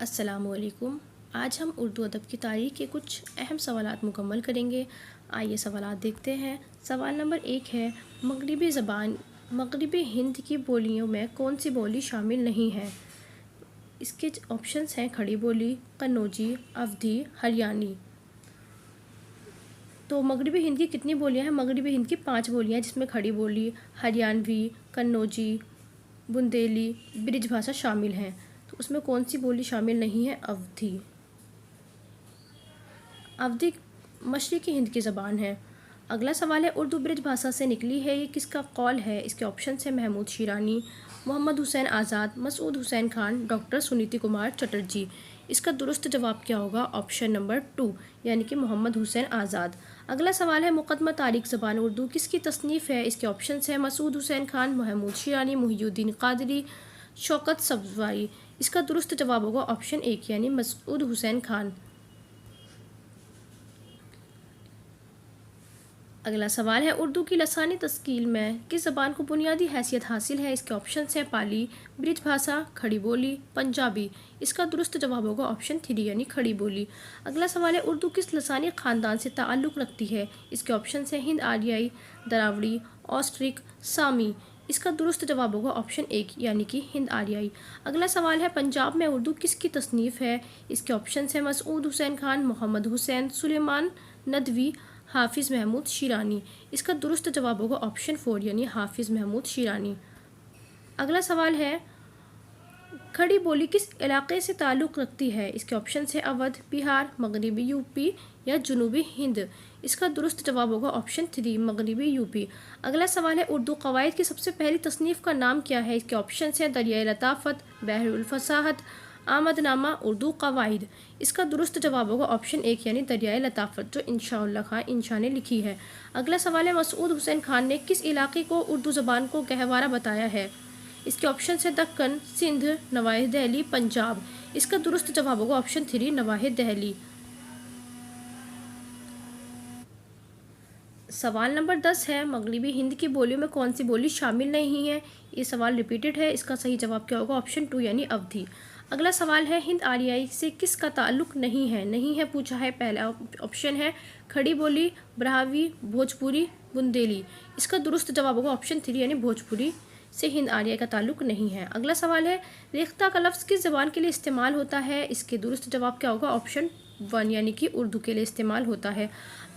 अस्सलामुअलैकुम। आज हम उर्दू अदब की तारीख़ के कुछ अहम सवालात मुकम्मल करेंगे। आइए सवालात देखते हैं। सवाल नंबर 1 है, मगरिबी हिंद की बोलियों में कौन सी बोली शामिल नहीं है? इसके ऑप्शंस हैं खड़ी बोली, कन्नौजी, अवधी, हरियाणी। तो मगरिबी हिंद की कितनी बोलियां हैं? मगरिबी हिंद की 5 बोलियां हैं, जिसमें खड़ी बोली, हरियाणवी, कन्नौजी, बुंदेली, ब्रिज भाषा शामिल हैं। तो उसमें कौन सी बोली शामिल नहीं है? अवधी। अवधी मशरिकी हिंद की ज़बान है। अगला सवाल है, उर्दू ब्रिज भाषा से निकली है, ये किसका कौल है? इसके ऑप्शन है महमूद शिरानी, मोहम्मद हुसैन आज़ाद, मसूद हुसैन खान, डॉक्टर सुनीति कुमार चटर्जी। इसका दुरुस्त जवाब क्या होगा? ऑप्शन नंबर 2 यानी कि मोहम्मद हुसैन आज़ाद। अगला सवाल है, मुक़द्दमा तारीख़ ज़बान उर्दू किसकी तसनीफ़ है? इसके ऑप्शन है मसूद हुसैन खान, महमूद शिरानी, मुहियुद्दीन क़ादरी, शौकत सब्ज़वारी। इसका दुरुस्त जवाब होगा ऑप्शन 1 यानी मसूद हुसैन खान। अगला सवाल है, उर्दू की लसानी तश्कील में किस ज़बान को बुनियादी हैसियत हासिल है? इसके ऑप्शन हैं पाली, ब्रिज भाषा, खड़ी बोली, पंजाबी। इसका दुरुस्त जवाब होगा ऑप्शन 3 यानी खड़ी बोली। अगला सवाल है, उर्दू किस लसानी ख़ानदान से ताल्लुक़ रखती है? इसके ऑप्शन हैं हिंद आर्याई, दरावड़ी, ऑस्ट्रिक, सामी। इसका दुरुस्त जवाब होगा ऑप्शन 1 यानी कि हिंद आर्याई। अगला सवाल है, पंजाब में उर्दू किसकी तसनीफ़ है? इसके ऑप्शन हैं मसूद हुसैन खान, मोहम्मद हुसैन, सुलेमान नदवी, हाफिज़ महमूद शिरानी। इसका दुरुस्त जवाब होगा ऑप्शन 4 यानी हाफिज़ महमूद शिरानी। अगला सवाल है, खड़ी बोली किस इलाके से ताल्लुक़ रखती है? इसके ऑप्शन है अवध, बिहार, मगरबी यूपी या जनूबी हिंद। इसका दुरुस्त जवाब होगा ऑप्शन 3 मगरबी यूपी। अगला सवाल है, उर्दू क़वायद की सबसे पहली तसनीफ़ का नाम क्या है? इसके ऑप्शन हैं दरियाए लताफ़त, बहरुल फ़साहत, आमदनामा, उर्दू क़वायद। इसका दुरुस्त जवाब होगा ऑप्शन 1 यानी दरियाए लताफ़त, जो इंशाअल्लाह खां इंशा ने लिखी है। अगला सवाल है, मसूद हुसैन खान ने किस इलाके को उर्दू ज़बान को गहवारा बताया है? इसके ऑप्शन है दक्कन, सिंध, नवाहिय दहली, पंजाब। इसका दुरुस्त जवाब होगा ऑप्शन 3 नवाहिय दहली। सवाल नंबर 10 है, मगरिबी हिंद की बोलियों में कौन सी बोली शामिल नहीं है? ये सवाल रिपीटेड है। इसका सही जवाब क्या होगा? ऑप्शन 2 यानी अवधी। अगला सवाल है, हिंद आर्याई से किसका ताल्लुक नहीं है? नहीं है पूछा है। पहला ऑप्शन है खड़ी बोली, ब्राह्वी, भोजपुरी, बुंदेली। इसका दुरुस्त जवाब होगा ऑप्शन 3 यानी भोजपुरी से हिंद आर्याई का ताल्लुक नहीं है। अगला सवाल है, रेख्ता का लफ्ज़ किस ज़बान के लिए इस्तेमाल होता है? इसके दुरुस्त जवाब क्या होगा? ऑप्शन 1 यानी कि उर्दू के लिए इस्तेमाल होता है।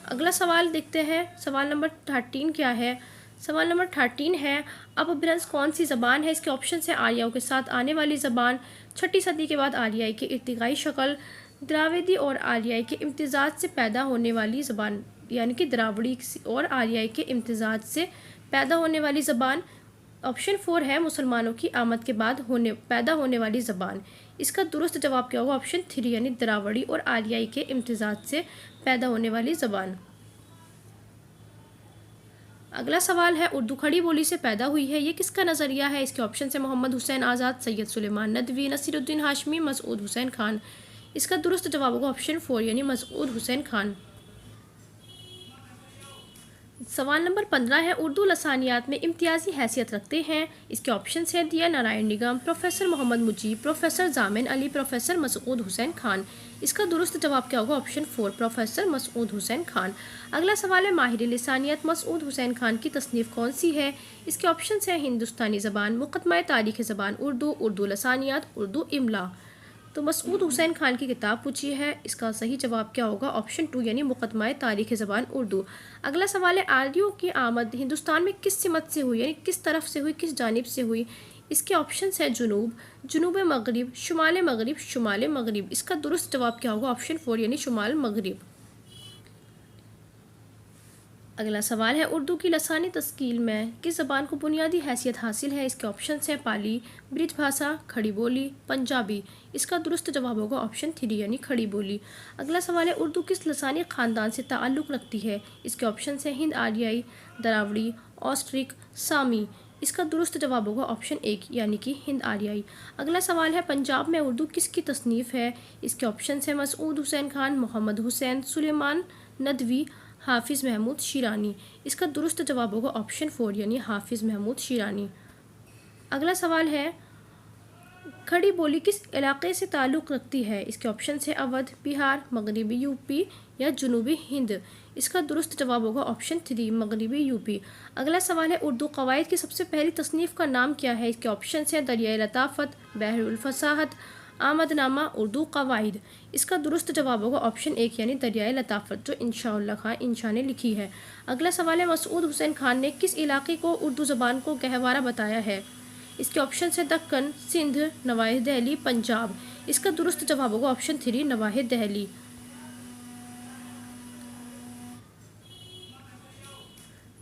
अगला सवाल देखते हैं। सवाल नंबर 13 क्या है? सवाल नंबर 13 है, अपभ्रंश कौन सी ज़बान है? इसके ऑप्शन है आर्याओं के साथ आने वाली ज़बान, 6ठी सदी के बाद आर्याई की इर्तिकाई शक्ल, द्राविडी और आर्याई के इम्तिज़ाज से पैदा होने वाली ज़बान, यानी कि द्राविड़ी और आर्याई के इम्तिज़ाज से पैदा होने वाली ज़बान। ऑप्शन 4 है मुसलमानों की आमद के बाद पैदा होने वाली ज़बान। इसका दुरुस्त जवाब क्या होगा? ऑप्शन 3 यानी द्राविड़ी और आर्याई के इम्तिज़ाज से पैदा होने वाली ज़बान। अगला सवाल है, उर्दू खड़ी बोली से पैदा हुई है, ये किसका नज़रिया है? इसके ऑप्शन है मोहम्मद हुसैन आज़ाद, सैयद सुलेमान नदवी, नसीरुद्दीन हाशमी, मसूद हुसैन खान। इसका दुरुस्त जवाब होगा ऑप्शन 4 यानी मसूद हुसैन खान। सवाल नंबर 15 है, उर्दू लसानियात में इम्तियाज़ी हैसियत रखते हैं। इसके ऑप्शन हैं दिया Narayan Nigam, professor Mohammad Mujeeb, professor Jamin Ali, professor Masood Hussain Khan. इसका दुरुस्त जवाब क्या होगा? Option 4 professor Masood Hussain Khan. अगला सवाल है, माहिर लिसानियत मसूद हुसैन खान की तसनीफ़ कौन सी है? इसके ऑप्शन हैं हिंदुस्तानी ज़बान, मुक़द्दमा तारीख़ ज़बान उर्दू, उर्दू लसानियात, उर्दू इमला। तो मसूद हुसैन खान की किताब पूछी है। इसका सही जवाब क्या होगा? ऑप्शन 2 यानी मुक़द्दमा तारीख़ ज़बान उर्दू। अगला सवाल है, आर्यों की आमद हिंदुस्तान में किस सिमत से हुई, यानी किस तरफ से हुई, किस जानिब से हुई? इसके ऑप्शन है जुनूब, जुनूब मगरिब, शुमाल मगरिब, शुमाल मगरिब। इसका दुरुस्त जवाब क्या होगा? ऑप्शन 4 यानी शुमाल मगरिब। अगला सवाल है, उर्दू की लसानी तश्कील में किस ज़बान को बुनियादी हैसियत हासिल है? इसके ऑप्शन हैं पाली, ब्रिज भाषा, खड़ी बोली, पंजाबी। इसका दुरुस्त जवाब होगा ऑप्शन 3 यानी खड़ी बोली। अगला सवाल है, उर्दू किस लसानी ख़ानदान से ताल्लुक़ रखती है? इसके ऑप्शन हैं हिंद आर्याई, दरावड़ी, ऑस्ट्रिक, सामी। इसका दुरुस्त जवाब होगा ऑप्शन 1 यानी कि हिंद आर्याई। अगला सवाल है, पंजाब में उर्दू किसकी तसनीफ़ है? इसके ऑप्शन हैं मसूद हुसैन खान, मोहम्मद हुसैन, सुलेमान नदवी, हाफिज़ महमूद शिरानी। इसका दुरुस्त जवाब होगा ऑप्शन 4 यानी हाफिज़ महमूद शिरानी। अगला सवाल है, खड़ी बोली किस इलाके से ताल्लुक़ रखती है? इसके ऑप्शन है अवध, बिहार, मगरबी यूपी या जनूबी हिंद। इसका दुरुस्त जवाब होगा ऑप्शन 3 मगरबी यूपी। अगला सवाल है उर्दू कवायद की सबसे पहली तसनीफ़ का नाम क्या है? इसके ऑप्शन है दरियाए लताफ़त, बहरुल फसाहत, आमदनामा, उर्दू कवायद। इसका दुरुस्त जवाब होगा ऑप्शन 1 यानी दरियाए लताफ़त, जो इंशाअल्लाह खां इंशा ने लिखी है। अगला सवाल है मसूद हुसैन खान ने किस इलाके को उर्दू ज़बान को गहवारा बताया है? इसके ऑप्शन है दक्कन, सिंध, नवाहिय दहली, पंजाब। इसका दुरुस्त जवाब होगा ऑप्शन 3 नवाहिय दहली।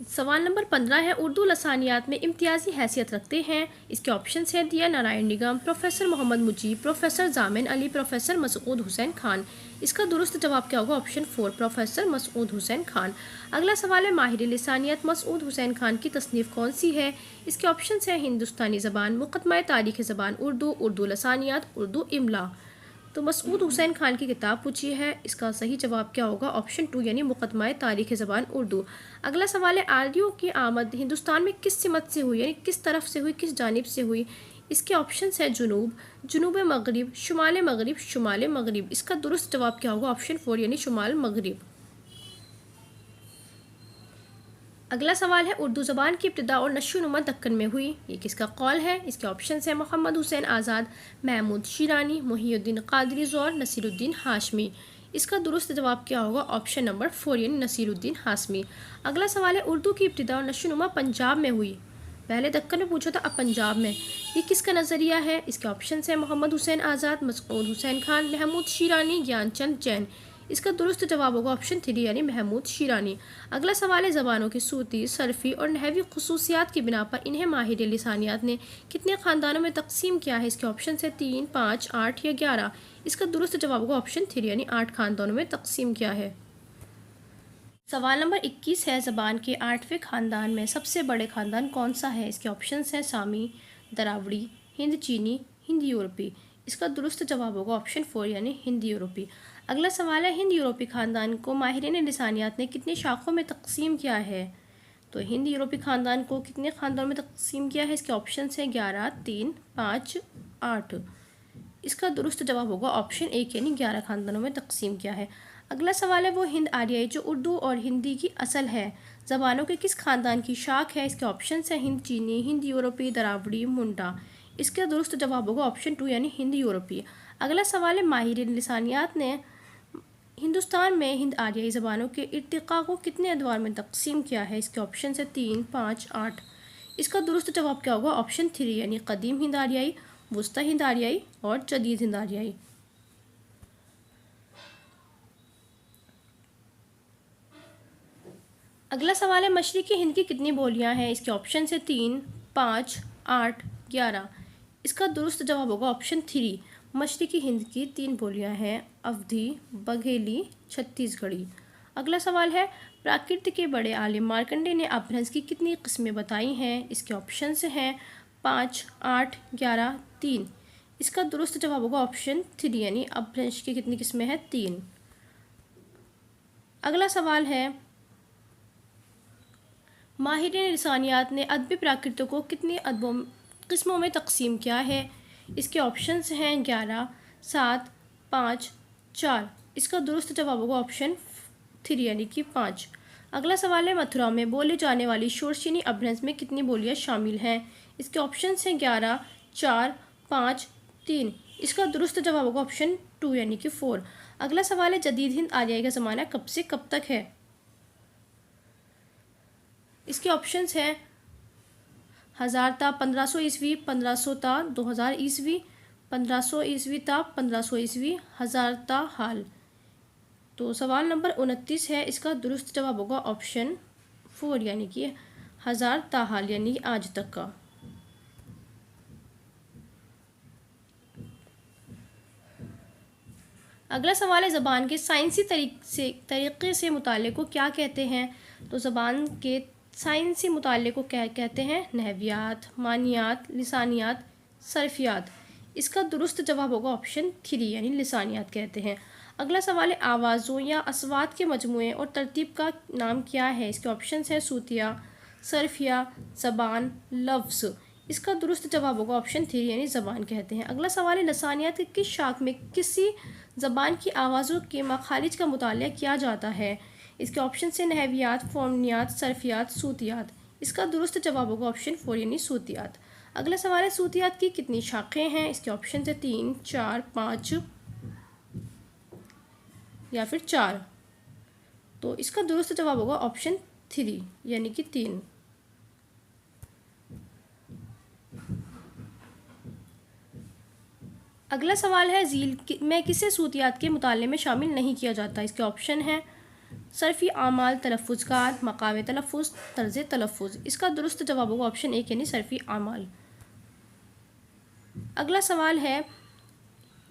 सवाल नंबर 15 है उर्दू लसानियात में इम्तियाज़ी हैसियत रखते हैं। इसके ऑप्शन है दिया Narayan Nigam, professor Mohammad Mujeeb, professor Jamin Ali, professor Masood Hussain Khan. इसका दुरुस्त जवाब क्या होगा? Option 4 professor Masood Hussain Khan. अगला सवाल है माहिर लिसानियत मसूद हुसैन खान की तसनीफ़ कौन सी है? इसके ऑप्शन है हिंदुस्तानी ज़बान, मुक़दमा तारीख़ ज़बान उर्दू, उर्दू लसानियात, उर्दू इमला। तो मसूद हुसैन खान की किताब पूछी है, इसका सही जवाब क्या होगा? ऑप्शन 2 यानी मुक़दमा तारीख़ ज़बान उर्दू। अगला सवाल है आर्यों की आमद हिंदुस्तान में किस सिमत से हुई, यानी किस तरफ से हुई, किस जानिब से हुई? इसके ऑप्शन है जुनूब, जुनूब मगरिब, शुमाल मगरिब, शुमाल मगरिब। इसका दुरुस्त जवाब क्या होगा? ऑप्शन 4 यानी शुमाल मगरिब। अगला सवाल है उर्दू ज़बान की इब्तिदा और नशोनुमा दक्कन में हुई, ये किसका कौल है? इसके ऑप्शन है मोहम्मद हुसैन आज़ाद, महमूद शिरानी, मुहियुद्दीन कादरी और नसीरुद्दीन हाशमी। इसका दुरुस्त जवाब क्या होगा? ऑप्शन नंबर 4 यानी नसीरुद्दीन हाशमी। अगला सवाल है उर्दू की इब्तिदा और नशोनुमा पंजाब में हुई, पहले दक्कन में पूछा था, अब पंजाब में, ये किसका नज़रिया है? इसके ऑप्शन है मोहम्मद हुसैन आज़ाद, मसूद हुसैन खान, महमूद शिरानी, ज्ञानचंद जैन। इसका दुरुस्त जवाब होगा ऑप्शन 3 यानी महमूद शिरानी। अगला सवाल है ज़बानों की सूती, सरफ़ी और नहवी खसूसियात की बिना पर इन्हें माहिर लिसानियात ने कितने ख़ानदानों में तकसीम किया है? इसके ऑप्शन है 3, 5, 8 या 11। इसका दुरुस्त जवाब होगा ऑप्शन 3 यानी 8 ख़ानदानों में तकसीम किया है। सवाल नंबर 21 है ज़बान के 8वें ख़ानदान में सबसे बड़े ख़ानदान कौन सा है? इसके ऑप्शन हैं सामी, दरावड़ी, हिंद चीनी, हिंद यूरोपी। इसका दुरुस्त जवाब होगा ऑप्शन 4 यानी हिंद यूरोपी। अगला सवाल है हिंद यूरोपी ख़ानदान को माहिरीन लिसानियात ने कितनी शाखों में तकसीम किया है? तो हिंद यूरोपी ख़ानदान को कितने ख़ानदानों में तकसीम किया है? इसके ऑप्शन है 11, 3, 5, 8। इसका दुरुस्त जवाब होगा ऑप्शन 1 यानी 11 ख़ानदानों में तकसीम किया है। अगला सवाल है वो हिंद आर्याई जो उर्दू और हिंदी की असल है ज़बानों के किस ख़ानदान की शाख है? इसके ऑप्शन है हिंद चीनी, हिंद यूरोपी, दरावड़ी, मुंडा। इसका दुरुस्त जवाब होगा ऑप्शन 2 यानी हिंद यूरोपी। अगला सवाल है माहिरीन लिसानियात ने हिंदुस्तान में हिंद आर्याई ज़बानों के इर्तिक़ा को कितने अदवार में तकसीम किया है? इसके ऑप्शन है 3, 5, 8। इसका दुरुस्त जवाब क्या होगा? ऑप्शन 3 यानी कदीम हिंद आर्याई, वुस्ता हिंद आर्याई और जदीद हिंद आर्याई। अगला सवाल है मशरिकी हिंद की कितनी बोलियां हैं? इसके ऑप्शन है 3, 5, 8, 11। इसका दुरुस्त जवाब होगा ऑप्शन 3। मशरिकी हिंद की 3 बोलियां हैं, अवधी, बघेली, छत्तीसगढ़ी। अगला सवाल है प्राकृत के बड़े आलिम मार्कंडेय ने अपभ्रंश की कितनी किस्में बताई हैं? इसके ऑप्शन हैं 5, 8, 11, 3। इसका दुरुस्त जवाब होगा ऑप्शन 3 यानी अपभ्रंश की कितनी किस्में हैं? 3। अगला सवाल है माहिरीन लिसानियात ने अदबी प्राकृतों को कितनी अदबों किस्मों में तकसीम किया है? इसके ऑप्शंस हैं 11, 7, 5, 4। इसका दुरुस्त जवाब होगा ऑप्शन 3 यानी कि 5। अगला सवाल है मथुरा में बोले जाने वाली शोरशीनी अपभ्रंश में कितनी बोलियां शामिल हैं? इसके ऑप्शंस हैं 11, 4, 5, 3। इसका दुरुस्त जवाब होगा ऑप्शन 2 यानी कि 4। अगला सवाल है जदीद हिंद आर्याई का ज़माना कब से कब तक है? इसके ऑप्शंस हैं 1000 ता 1500 ईस्वी, 1500 ता 2000 ईस्वी, 1500 ईस्वी ता 1500 ईस्वी, 1000 ता हाल। तो सवाल नंबर 29 है, इसका दुरुस्त जवाब होगा ऑप्शन 4 यानी कि 1000 ता हाल यानी आज तक का। अगला सवाल है ज़बान के साइंसी तरीक़े से मुताले को क्या कहते हैं? तो ज़बान के साइंसी मुताले को क्या कहते हैं? नहवियात, मानियात, लिसानियात, सरफियात। इसका दुरुस्त जवाब होगा ऑप्शन 3 यानी लिसानियात कहते हैं। अगला सवाल है आवाज़ों या अस्वात के मजमूए और तरतीब का नाम क्या है? इसके ऑप्शन है सूतिया, सरफिया, ज़बान, लफ्ज़। इसका दुरुस्त जवाब होगा ऑप्शन 3 यानी ज़बान कहते हैं। अगला सवाल है लसानियात के किस शाख में किसी ज़बान की आवाज़ों के मखारिज का मुताला किया जाता है? इसके ऑप्शन से नहवियात, फ़ोनियात, सरफियात, सूतियात। इसका दुरुस्त जवाब होगा ऑप्शन 4 यानी सूतियात। अगला सवाल है सूतियात की कितनी शाखें हैं? इसके ऑप्शन से 3, 4, 5 या फिर 4। तो इसका दुरुस्त जवाब होगा ऑप्शन 3 यानी कि 3। अगला सवाल है झील में किसे सूतियात के मुताले में शामिल नहीं किया जाता? इसके ऑप्शन हैं सरफ़ी आमाल, तलफ़ुज़कार, मकाम तलफ़ुज़, तर्ज़ तलफ़ुज़। इसका दुरुस्त जवाब होगा ऑप्शन 1 यानी सरफ़ी आमाल। अगला सवाल है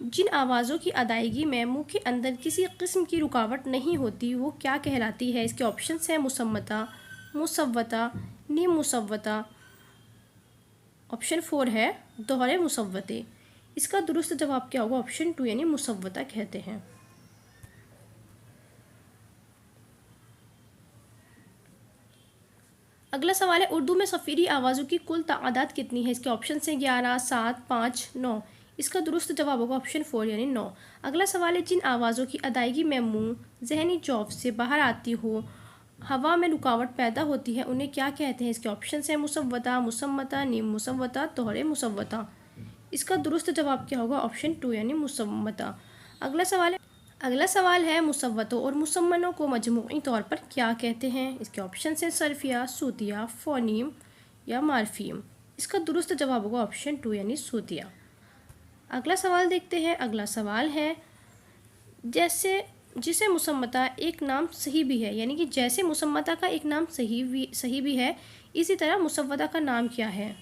जिन आवाज़ों की अदायगी में मुंह के अंदर किसी किस्म की रुकावट नहीं होती वो क्या कहलाती है? इसके ऑप्शन हैं मुसम्मता, मुसव्वता, नीम मुसव्वता। ऑप्शन 4 है दोहरे मुसव्वते। इसका दुरुस्त जवाब क्या होगा? ऑप्शन 2 यानी मुसव्वता कहते हैं। अगला सवाल है उर्दू में सफ़ीरी आवाज़ों की कुल तादाद कितनी है? इसके ऑप्शन से 11, 7, 5, 9। इसका दुरुस्त जवाब होगा ऑप्शन 4 यानी 9। अगला सवाल है जिन आवाज़ों की अदायगी में मुंह जहनी जौफ से बाहर आती हो, हवा में रुकावट पैदा होती है, उन्हें क्या कहते हैं? इसके ऑप्शन है मुसव्वता, मुसम्मता, नीम मुसव्वता, तोहरे मुसव्वता। इसका दुरुस्त जवाब क्या होगा? ऑप्शन 2 यानी मुसम्मता। अगला सवाल है मुसव्वतों और मुसम्मनों को मजमूई तौर पर क्या कहते हैं? इसके ऑप्शन हैं सरफिया, सूतिया, फ़ोनीम या मार्फीम। इसका दुरुस्त जवाब होगा ऑप्शन 2 यानी सूतिया। अगला सवाल देखते हैं। अगला सवाल है जिसे मुसम्मता एक नाम सही भी है, यानी कि जैसे मुसम्मता का एक नाम सही भी है, इसी तरह मुसव्वता का नाम क्या है?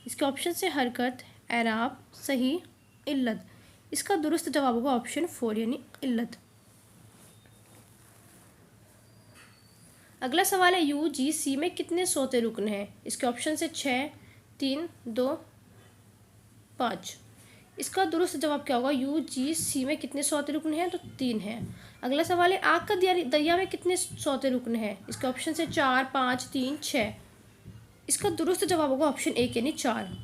इसके ऑप्शन से हरकत, एराब, सही, इल्लत। इसका दुरुस्त जवाब होगा ऑप्शन 4 यानी इल्लत। अगला सवाल है UGC में कितने सोते रुकन हैं? इसके ऑप्शन से 6, 3, 2, 5। इसका दुरुस्त जवाब क्या होगा? UGC में कितने सोते रुकन हैं? तो 3 हैं। अगला सवाल है आग का दरिया में कितने सोते रुकन हैं? इसके ऑप्शन से 4, 5, 3, 6। इसका दुरुस्त जवाब होगा ऑप्शन 1 यानी 4।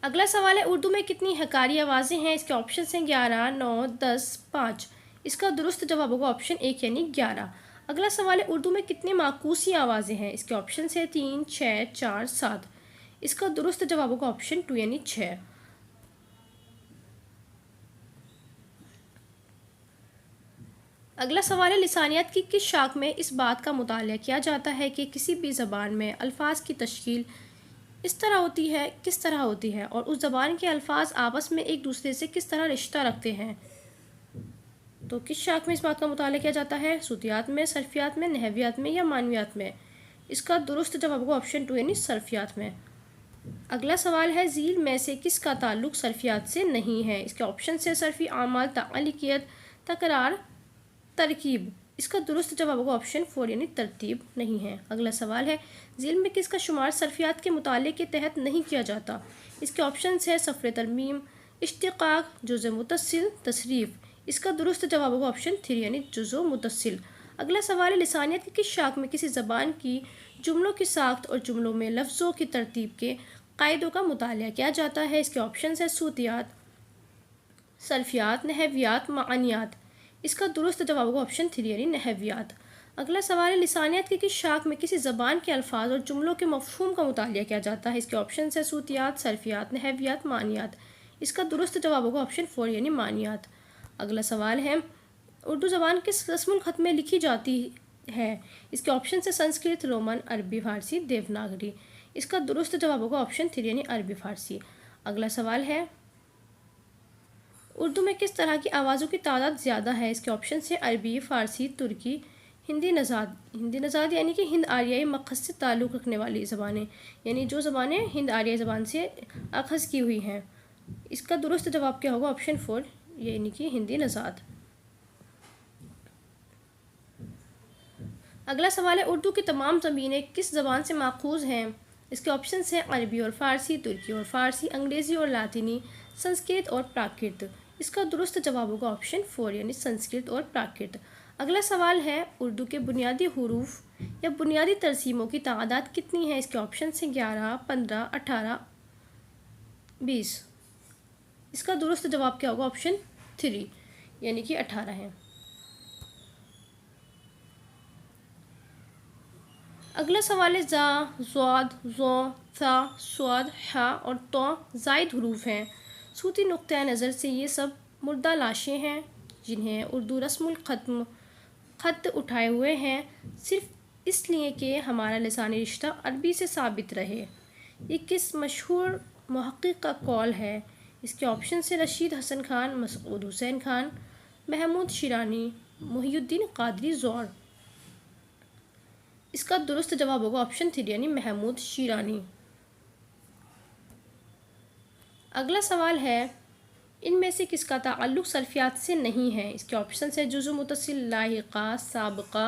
अगला सवाल है उर्दू में कितनी हकारी आवाज़ें हैं? इसके ऑप्शन हैं 11, 9, 10, 5। इसका दुरुस्त जवाब होगा ऑप्शन 1 यानी 11। अगला सवाल है उर्दू में कितने माकूसी आवाज़ें हैं? इसके ऑप्शन हैं 3, 6, 4, 7। इसका दुरुस्त जवाब होगा ऑप्शन 2 यानी 6। अगला सवाल है लिसानियत की किस शाख में इस बात का मुताला किया जाता है कि किसी भी ज़बान में अल्फाज की तश्कील इस तरह होती है, किस तरह होती है, और उस ज़बान के अल्फाज आपस में एक दूसरे से किस तरह रिश्ता रखते हैं? तो किस शाख में इस बात का मुताला किया जाता है? सूतियात में, सरफियात में, नहवियात में या मानवियात में? इसका दुरुस्त जवाब होगा ऑप्शन 2 यानी सरफियात में। अगला सवाल है झील में से किसका ताल्लुक सरफियात से नहीं है? इसके ऑप्शन से सरफी आमाल, तालिकियत, तकरार, तरकीब। इसका दुरुस्त जवाब होगा ऑप्शन 4 यानी तरतीब नहीं है। अगला सवाल है झील में किसका शुमार सरफियात के मुताले के तहत नहीं किया जाता? इसके ऑप्शन है सफ़र तरमीम, इश्तिक़ाक़, जुज़ मुतस्सिल, तसरीफ़। इसका दुरुस्त जवाब होगा ऑप्शन 3 यानी जुज़ मुतस्सिल। अगला सवाल है लिसानियत की किस शाख में किसी ज़बान की जुमलों की साख्त और जुमलों में लफ्ज़ों की तरतीब के कायदों का मुताला किया जाता है? इसके ऑप्शन है सूतियात, सरफियात, नहवियात, मानियात। इसका दुरुस्त जवाब होगा ऑप्शन 3 यानी नहवियात। अगला सवाल है लिसानियत की किस शाख में किसी ज़बान के अल्फाज और जुमलों के मफ़हूम का मुताला किया जाता है? इसके ऑप्शन है सूतियात, सरफियात, नहवियात, मानियात। इसका दुरुस्त जवाब होगा ऑप्शन 4 यानी मानियात। अगला सवाल है उर्दू ज़बान किस रस्मुल ख़त में लिखी जाती है? इसके ऑप्शन है संस्कृत, रोमन, अरबी, फ़ारसी, देवनागरी। इसका दुरुस्त जवाब होगा ऑप्शन 3 यानी अरबी फ़ारसी। अगला सवाल है उर्दू में किस तरह की आवाज़ों की तादाद ज़्यादा है? इसके ऑप्शन से अरबी, फ़ारसी, तुर्की, हिंदी नज़ाद यानी कि हिंद आर्याई मक़सद से ताल्लुक़ रखने वाली ज़बानें, यानी जो ज़बानें हिंद आर्याई ज़बान से अखज़ की हुई हैं। इसका दुरुस्त जवाब क्या होगा? ऑप्शन 4 यानी कि हिंदी नज़ाद। अगला सवाल है उर्दू की तमाम ज़मीनें किस ज़बान से माखूज़ हैं? इसके ऑप्शन हैं अरबी और फ़ारसी, तुर्की और फ़ारसी, अंग्रेज़ी और लातिनी, संस्कृत और प्राकृत। इसका दुरुस्त जवाब होगा ऑप्शन 4 यानी संस्कृत और प्राकृत। अगला सवाल है उर्दू के बुनियादी हरूफ या बुनियादी तरसीमों की तादाद कितनी है? इसके ऑप्शन से 11, 15, 18, 20। इसका दुरुस्त जवाब क्या होगा? ऑप्शन 3 यानी कि 18 है। अगला सवाल है ज़ा, ज़्वाद, ज़ो, सा, स्वाद, हा और तो ज़ायद हुरूफ हैं। सूती नुक्ता नज़र से ये सब मुर्दा लाशें हैं जिन्हें उर्दू रस्मुल ख़त उठाए हुए हैं, सिर्फ इसलिए कि हमारा लिसानी रिश्ता अरबी से साबित रहे। ये किस मशहूर मुहक्किक का कौल है? इसके ऑप्शन से रशीद हसन खान, मसऊद हुसैन खान, महमूद शिरानी, मुहियुद्दीन कादरी ज़ौर। इसका दुरुस्त जवाब होगा ऑप्शन 3 यानी महमूद शिरानी। अगला सवाल है इनमें से किसका ताल्लुक़ सल्फ़ियात से नहीं है? इसके ऑप्शन है जुज़्उ मुत्तसिल, लाहिक़ा, साबिक़ा,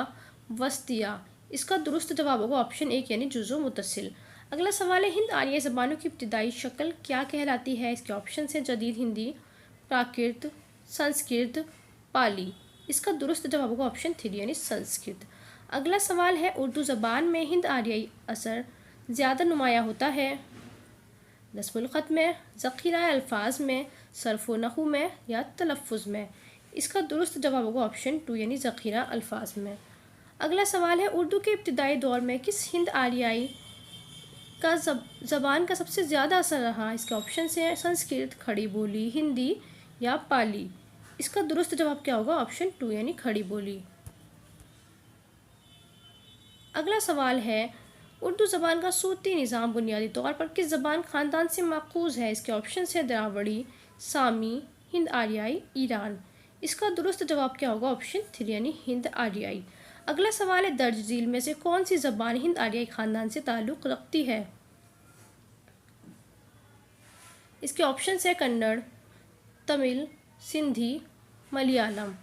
वस्तिया। इसका दुरुस्त जवाब होगा ऑप्शन 1 यानी जुज़्उ मुत्तसिल। अगला सवाल है हिंद आर्य ज़बानों की इब्तिदाई शक्ल क्या कहलाती है? इसके ऑप्शन है जदीद हिंदी, प्राकृत, संस्कृत, पाली। इसका दुरुस्त जवाब होगा ऑप्शन 3 यानी संस्कृत। अगला सवाल है उर्दू ज़बान में हिंद आर्याई असर ज़्यादा नुमाया होता है? रस्मुल ख़त में, ज़ख़ीरा अल्फाज में, सर्फ़ व नहू में या तलफ़्फ़ुज़ में। इसका दुरुस्त जवाब होगा ऑप्शन 2 यानी ज़ख़ीरा अल्फाज में। अगला सवाल है उर्दू के इब्तिदाई दौर में किस हिंद आर्याई का ज़बान का सबसे ज़्यादा असर रहा? इसके ऑप्शन है संस्कृत, खड़ी बोली, हिंदी या पाली। इसका दुरुस्त जवाब क्या होगा? ऑप्शन 2 यानी खड़ी बोली। अगला सवाल है उर्दू ज़बान का सूती निज़ाम बुनियादी तौर पर किस ज़बान ख़ानदान से माखूज़ है? इसके ऑप्शन है द्रावड़ी, सामी, हिंद आर्याई, ईरान। इसका दुरुस्त जवाब क्या होगा? ऑप्शन 3 यानी हिंद आर्याई। अगला सवाल है दर्ज झील में से कौन सी ज़बान हिंद आर्याई ख़ानदान से ताल्लुक़ रखती है? इसके ऑप्शन है कन्नड़, तमिल, सिंधी, मलयालम।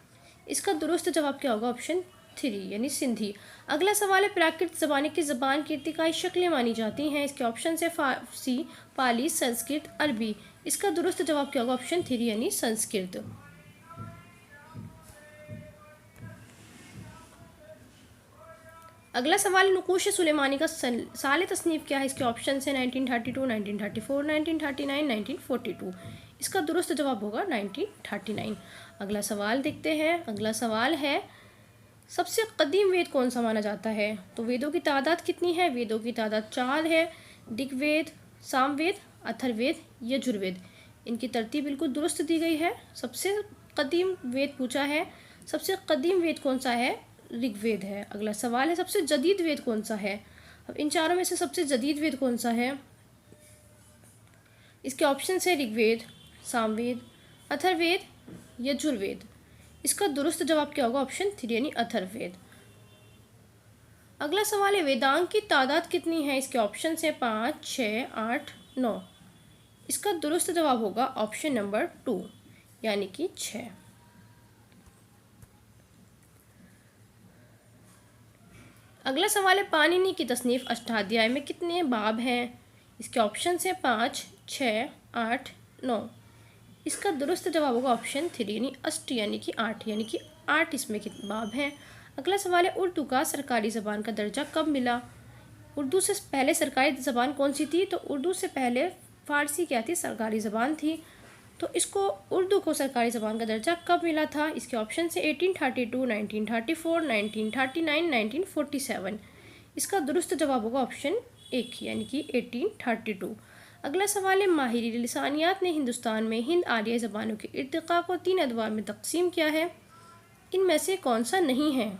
इसका दुरुस्त जवाब क्या होगा? ऑप्शन 3 यानी सिंधी। अगला सवाल है प्राकृत ज़बानें की ज़बान की इर्तिकाई शक्लें मानी जाती हैं? इसके ऑप्शन है फ़ारसी, पाली, संस्कृत, अरबी। इसका दुरुस्त जवाब क्या होगा? ऑप्शन 3 यानी संस्कृत। अगला सवाल नक़ूश सुलेमानी का साल तसनीफ़ क्या है? इसके ऑप्शन है 1932, 1934, 1939, 1942। इसका दुरुस्त जवाब होगा 1939। अगला सवाल देखते हैं। अगला सवाल है सबसे कदीम वेद कौन सा माना जाता है? तो वेदों की तादाद कितनी है? वेदों की तादाद 4 है। ऋग्वेद, सामवेद, अथर्ववेद, यजुर्वेद। इनकी तरतीब बिल्कुल दुरुस्त दी गई है। सबसे कदीम वेद पूछा है, सबसे कदीम वेद कौन सा है? ऋग्वेद है। अगला सवाल है सबसे जदीद वेद कौन सा है? अब इन चारों में से सबसे जदीद वेद कौन सा है? इसके ऑप्शन है ऋग्वेद, सामवेद, अथर्ववेद, यजुर्वेद। इसका दुरुस्त जवाब क्या होगा? ऑप्शन 3 यानी अथर्ववेद। अगला सवाल है वेदांग की तादाद कितनी है? इसके ऑप्शन है 5, 6, 8, 9। इसका दुरुस्त जवाब होगा ऑप्शन नंबर 2 यानी कि 6। अगला सवाल है पाणिनि की तसनीफ़ अष्टाध्याय में कितने बाब हैं? इसके ऑप्शन है 5, 6, 8, 9। इसका दुरुस्त जवाब होगा ऑप्शन 3 यानी अष्ट यानी कि 8 यानी कि 8 इसमें कितने बाब हैं। अगला सवाल है उर्दू का सरकारी ज़बान का दर्जा कब मिला? उर्दू से पहले सरकारी ज़बान कौन सी थी? तो उर्दू से पहले फ़ारसी क्या थी? सरकारी ज़बान थी। तो इसको उर्दू को सरकारी ज़बान का दर्जा कब मिला था? इसके ऑप्शन से 1832, 1934, 1939, 1947। इसका दुरुस्त जवाब होगा ऑप्शन 1 यानी कि 1832। अगला सवाल है माहिर लिसानियात ने हिंदुस्तान में हिंद आर्याई ज़बानों के इर्तिक़ा को 3 अदवार में तकसीम किया है। इनमें से कौन सा नहीं है?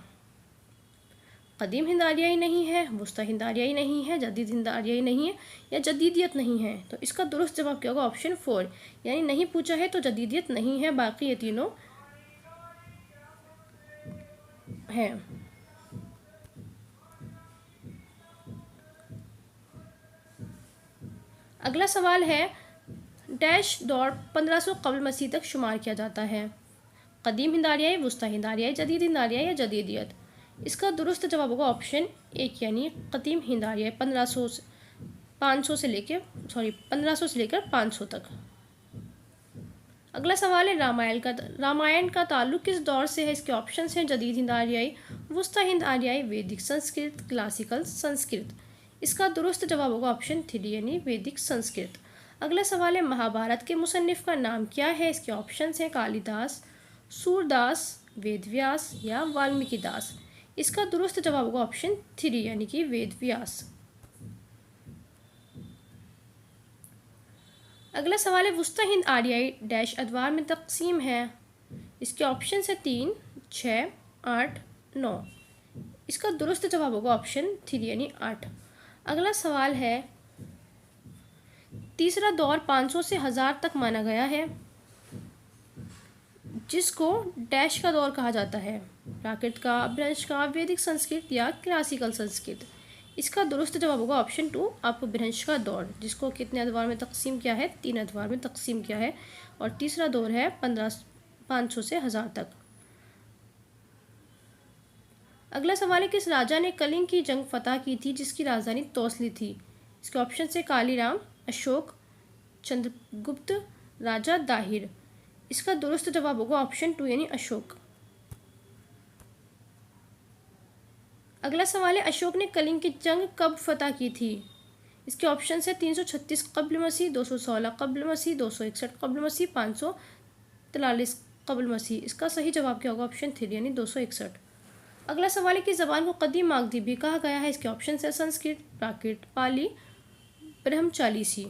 कदीम हिंद आर्याई नहीं है, वुस्ता हिंद आर्याई नहीं है, जदीद हिंद आर्याई नहीं है या जदीदियत नहीं है। तो इसका दुरुस्त जवाब क्या होगा? ऑप्शन 4 यानी नहीं पूछा है तो जदीदियत नहीं है, बाकी ये तीनों हैं। अगला सवाल है डैश दौर 1500 कबल मसीह तक शुमार किया जाता है? कदीम हिंद आर्याई, वुस्ता हिंद आर्याई, जदीद हिंद आर्याई या जदीदियत। इसका दुरुस्त जवाब होगा ऑप्शन 1 यानी कदीम हिंद आर्याई 1500 से लेकर 500 तक। अगला सवाल है रामायण का ताल्लुक़ किस दौर से है? इसके ऑप्शन हैं जदीद हिंद आर्याई, वुस्ता हिंद आर्याई वैदिक संस्कृत क्लासिकल संस्कृत। इसका दुरुस्त जवाब होगा ऑप्शन 3 यानी वैदिक संस्कृत। अगला सवाल है महाभारत के मुसन्निफ का नाम क्या है। इसके ऑप्शन हैं कालिदास, सूरदास, वेदव्यास या वाल्मीकि दास। इसका दुरुस्त जवाब होगा ऑप्शन 3 यानी कि वेदव्यास। अगला सवाल है वुस्ता हिंद आर्याई डैश अदवार में तकसीम है। इसके ऑप्शन है 3, 6, 8, 9। इसका दुरुस्त जवाब होगा ऑप्शन 3 यानी 8। अगला सवाल है तीसरा दौर 500 से 1000 तक माना गया है, जिसको डैश का दौर कहा जाता है। प्राकृत का, अपभ्रंश का, वैदिक संस्कृत या क्लासिकल संस्कृत। इसका दुरुस्त जवाब होगा ऑप्शन 2 अपभ्रंश का दौर, जिसको कितने अदवार में तकसीम किया है, 3 अदवार में तकसीम किया है। और तीसरा दौर है 500 से 1000 तक। अगला सवाल है किस राजा ने कलिंग की जंग फतह की थी जिसकी राजधानी तौसली थी। इसके ऑप्शन है कालीराम, अशोक, चंद्रगुप्त, राजा दाहिर। इसका दुरुस्त जवाब होगा ऑप्शन 2 यानी अशोक। अगला सवाल है अशोक ने कलिंग की जंग कब फतह की थी। इसके ऑप्शन है 336 कब्ल मसीह, 216 कब्ल मसीह, 261 कब्ल मसीह, 543 कब्ल मसीह। इसका सही जवाब क्या होगा ऑप्शन 3 यानी 261। अगला सवाल है कि ज़बान को कदीम मागधी भी कहा गया है। इसके ऑप्शन है संस्कृत, प्राकृत, पाली, ब्रह्मचालीसी,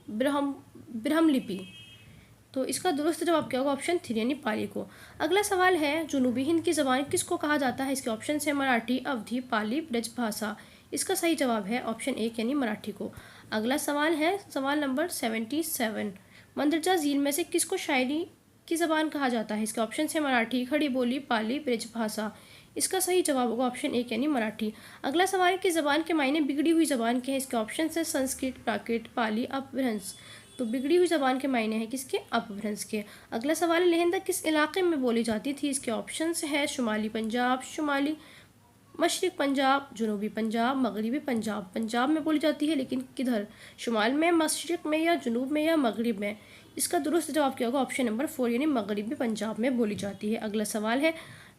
ब्रह्मलिपि। तो इसका दुरुस्त जवाब क्या होगा ऑप्शन 3 यानी पाली को। अगला सवाल है जुनूबी हिंद की ज़बान किसको कहा जाता है। इसके ऑप्शन है मराठी, अवधी, पाली, ब्रजभाषा। इसका सही जवाब है ऑप्शन 1 यानी मराठी को। अगला सवाल है सवाल नंबर 77, मंदरजा झील में से किसको शायरी की ज़बान कहा जाता है। इसके ऑप्शन है मराठी, खड़ी बोली, पाली, ब्रजभाषा। इसका सही जवाब होगा ऑप्शन 1 यानी मराठी। अगला सवाल है कि ज़बान के मायने बिगड़ी हुई ज़बान के हैं। इसके ऑप्शन है संस्कृत, प्राकृत, पाली, अपभ्रंश। तो बिगड़ी हुई ज़बान के मायने हैं किसके, अपभ्रंश के। अगला सवाल है लहंदा किस इलाके में बोली जाती थी। इसके ऑप्शन है शुमाली पंजाब, शुमाली मशरक़ पंजाब, जनूबी पंजाब, मगरबी पंजाब। पंजाब में बोली जाती है लेकिन किधर, शुमाल में, मशरक़ में या जनूब में या मगरब में। इसका दुरुस्त जवाब क्या होगा ऑप्शन नंबर 4 यानी मगरबी पंजाब में बोली जाती है। अगला सवाल है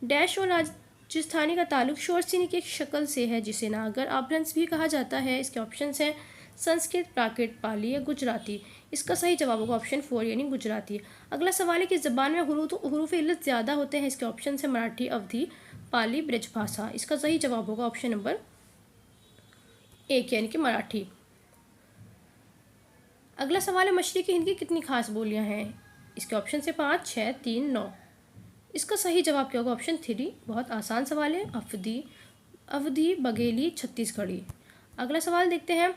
डैश और राजस्थानी का ताल्लुक शोरसिनी की एक शक्ल से है जिसे नागर अपभ्रंश भी कहा जाता है। इसके ऑप्शन हैं संस्कृत, प्राकृत, पाली या गुजराती। इसका सही जवाब होगा ऑप्शन 4 यानी गुजराती। अगला सवाल है कि ज़बान में हुरूफ इल्लत ज़्यादा होते हैं। इसके ऑप्शन है मराठी, अवधी, पाली, ब्रजभाषा। इसका सही जवाब होगा ऑप्शन नंबर 1 यानी कि मराठी। अगला सवाल है मशरिकी हिंद की कितनी खास बोलियां हैं। इसके ऑप्शन है 5, 6, 3, 9। इसका सही जवाब क्या होगा ऑप्शन 3। बहुत आसान सवाल है, अवधी, बघेली, छत्तीसगढ़ी। अगला सवाल देखते हैं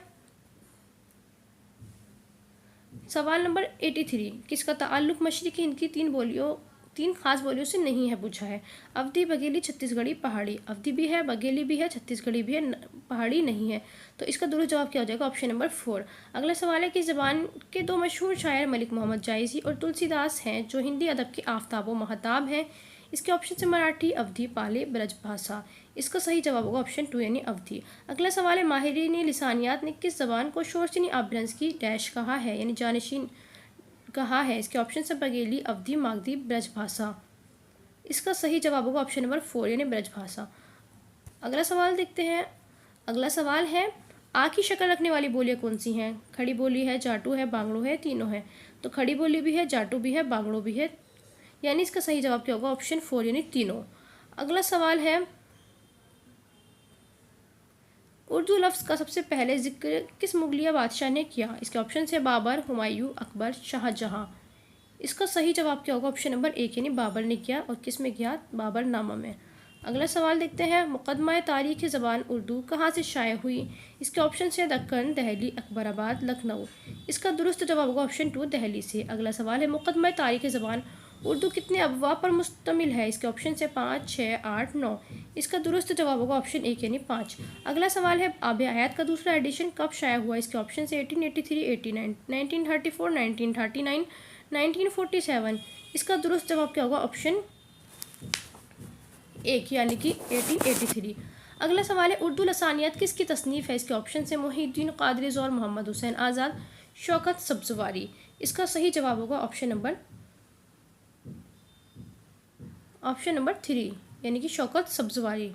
सवाल नंबर 83, किसका ताल्लुक मशरिकी हिंद की 3 खास बोलियों से नहीं है पूछा है। अवधी, बघेली, छत्तीसगढ़ी, पहाड़ी। अवधी भी है, बघेली भी है, छत्तीसगढ़ी भी है, पहाड़ी नहीं है। तो इसका दुरुस्त जवाब क्या हो जाएगा ऑप्शन नंबर 4। अगला सवाल है कि ज़बान के 2 मशहूर शायर मलिक मोहम्मद जायसी और तुलसीदास हैं जो हिंदी अदब के आफताब व महताब हैं। इसके ऑप्शन से मराठी, अवधी, पाली, ब्रजभाषा। इसका सही जवाब होगा ऑप्शन 2 यानी अवधी। अगला सवाल है माहिरीन लिसानियात ने किस ज़बान को शोरसिनी अपभ्रंश की डैश कहा है यानी जानशीन कहा है। इसके ऑप्शन से बघेली, अवधी, मागधी, ब्रजभाषा। इसका सही जवाब होगा ऑप्शन नंबर 4 यानी ब्रजभाषा। अगला सवाल देखते हैं। अगला सवाल है आ की शक्ल रखने वाली बोलियां कौन सी हैं। खड़ी बोली है, जाटू है, बांगड़ो है, तीनों है। तो खड़ी बोली भी है, जाटू भी है, बांगड़ो भी है, यानी इसका सही जवाब क्या होगा ऑप्शन 4 यानी तीनों। अगला सवाल है उर्दू लफ्ज़ का सबसे पहले जिक्र किस मुगलिया बादशाह ने किया। इसके ऑप्शन है बाबर, हुमायूं, अकबर, शाहजहां। इसका सही जवाब क्या होगा ऑप्शन नंबर 1 यानी बाबर ने किया। और किस में किया, बाबरनामा में। अगला सवाल देखते हैं मुकदमा तारीख़ ज़बान उर्दू कहाँ से शाया हुई। इसके ऑप्शन है दक्कन, दहली, अकबराबाद, लखनऊ। इसका दुरुस्त जवाब होगा ऑप्शन 2 दहली से। अगला सवाल है मुकदमा तारीख़ ज़बान उर्दू कितने अबवाब पर मुश्तमिल है। इसके ऑप्शन है 5, 6, 8, 9। इसका दुरुस्त जवाब होगा ऑप्शन 1 यानी 5। अगला सवाल है आब आयात का दूसरा एडिशन कब शाया हुआ। इसके ऑप्शन है 1883, 89, 1934, 1939, 1947। इसका दुरुस्त जवाब क्या होगा ऑप्शन 1 यानी कि 1883। अगला सवाल है उर्दू लसानियत किसकी तसनीफ़ है। इसके ऑप्शन है मोहिउद्दीन कादरी और मोहम्मद हुसैन आज़ाद, शौकत सब्ज़वारी। इसका सही जवाब होगा ऑप्शन नंबर ऑप्शन नंबर 3 यानी कि शौकत सब्जवारी।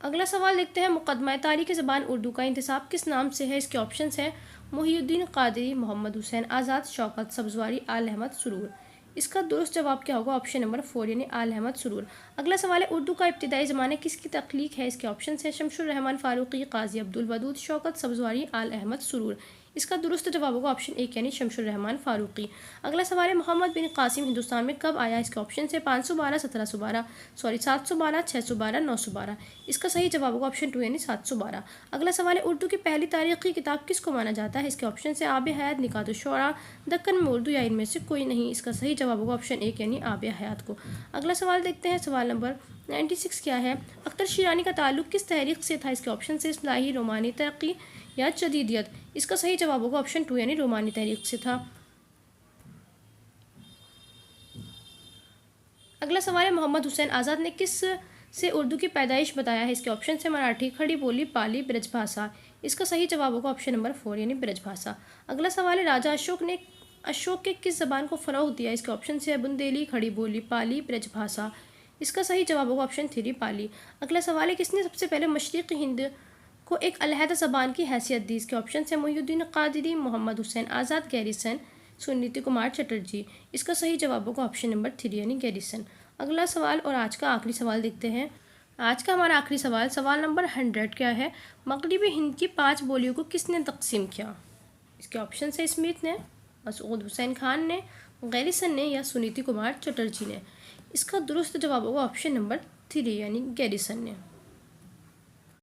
अगला सवाल देखते हैं, मुकदमा तारीख ज़बान उर्दू का इंतसाब किस नाम से है? इसके ऑप्शंस हैं मुहियुद्दीन कादरी, मोहम्मद हुसैन आज़ाद, शौकत सब्जवारी, आल अहमद सुरूर। इसका दुरुस्त जवाब क्या होगा? ऑप्शन नंबर 4 यानी आल अहमद सुरूर। अगला सवाल है, उर्दू का इब्तिदाई ज़माना किसकी तख्लीक है? इसके ऑप्शंस हैं शमसुर रहमान फारूकी, काजी अब्दुल वदूद, शौकत सब्जवारी, आल अहमद सुरूर। इसका दुरुस्त जवाब होगा ऑप्शन 1 यानी शमसुर रहमान फारूकी। अगला सवाल है, मोहम्मद बिन कासिम हिंदुस्तान में कब आया? इसके ऑप्शन है 512, 1712, 712, 612, 912। इसका सही जवाब होगा ऑप्शन 2 यानी 712। अगला सवाल है, उर्दू की पहली तारीखी किताब किसको माना जाता है? इसके ऑप्शन है आब हयात, निकात शुरा, दक्कन में उर्दू या इनमें से कोई नहीं। इसका सही जवाब होगा ऑप्शन 1 यानी आब हयात को। अगला सवाल देखते हैं, सवाल नंबर 96 क्या है? अख्तर शिरानी का ताल्लुक किस तहरीक से था? इसके ऑप्शन से इस्लाही, रोमानी, तरक्की या जदीदियत। इसका सही जवाब होगा ऑप्शन 2 यानी रोमानी तहरीक से था। अगला सवाल है, मोहम्मद हुसैन आज़ाद ने किस से उर्दू की पैदाइश बताया है? इसके ऑप्शन है मराठी, खड़ी बोली, पाली, ब्रजभाषा। इसका सही जवाब होगा ऑप्शन नंबर 4 यानी ब्रजभाषा। अगला सवाल है, राजा अशोक के किस ज़बान को फ़रोग़ दिया? इसके ऑप्शन है बुंदेली, खड़ी बोली, पाली, ब्रजभाषा। इसका सही जवाब होगा ऑप्शन 3 पाली। अगला सवाल है, किसने सबसे पहले मशरिक़ी हिंद को एक अलहदा ज़बान की हैसियत दी? इसके ऑप्शन है मुहियुद्दीन कादरी, मोहम्मद हुसैन आज़ाद, गैरीसन, सुनीति कुमार चटर्जी। इसका सही जवाब होगा ऑप्शन नंबर 3 यानी गैरीसन। अगला सवाल और आज का आखिरी सवाल देखते हैं। आज का हमारा आखिरी सवाल, सवाल नंबर 100 क्या है? मगरबी हिंद की 5 बोलियों को किसने तकसीम किया? इसके ऑप्शन है स्मिथ ने, मसूद हुसैन खान ने, गैरीसन ने या सुनीति कुमार चटर्जी ने। इसका दुरुस्त जवाब होगा ऑप्शन नंबर 3 यानी गैरीसन ने।